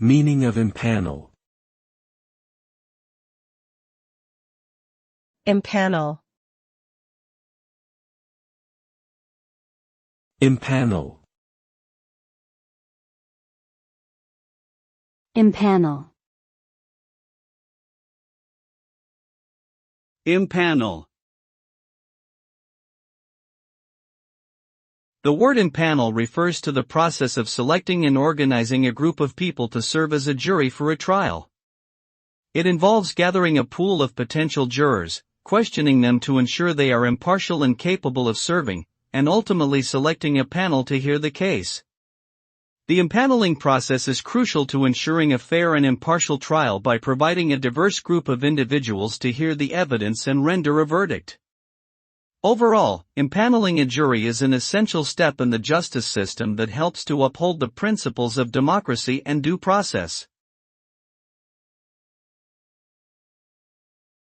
Meaning of impanel. Impanel. Impanel. Impanel. Impanel. The word impanel refers to the process of selecting and organizing a group of people to serve as a jury for a trial. It involves gathering a pool of potential jurors, questioning them to ensure they are impartial and capable of serving, and ultimately selecting a panel to hear the case. The impaneling process is crucial to ensuring a fair and impartial trial by providing a diverse group of individuals to hear the evidence and render a verdict. Overall, impaneling a jury is an essential step in the justice system that helps to uphold the principles of democracy and due process.